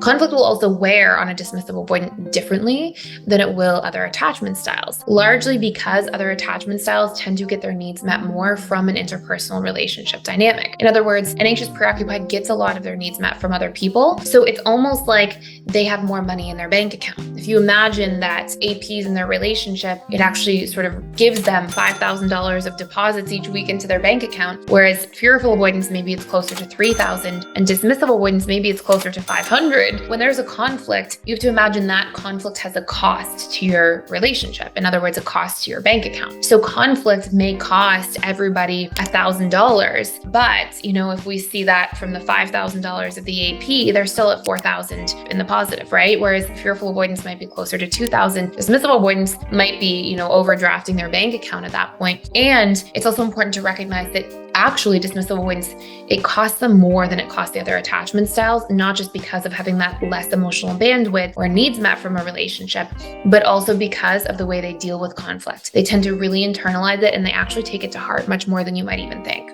Conflict will also wear on a dismissive avoidant differently than it will other attachment styles, largely because other attachment styles tend to get their needs met more from an interpersonal relationship dynamic. In other words, an anxious preoccupied gets a lot of their needs met from other people, so it's almost like they have more money in their bank account. If you imagine that APs in their relationship, it actually sort of gives them $5,000 of deposits each week into their bank account, whereas fearful avoidance, maybe it's closer to $3,000, and dismissive avoidance, maybe it's closer to $500. When there's a conflict, you have to imagine that conflict has a cost to your relationship. In other words, a cost to your bank account. So conflict may cost everybody $1,000, but if we see that from the $5,000 of the AP, they're still at $4,000 in the positive, right? Whereas fearful avoidance might be closer to $2,000. Dismissive avoidance might be, overdrafting their bank account at that point. And it's also important to recognize that actually dismissive avoidance, it costs them more than it costs the other attachment styles, not just because of having that less emotional bandwidth or needs met from a relationship, but also because of the way they deal with conflict. They tend to really internalize it and they actually take it to heart much more than you might even think.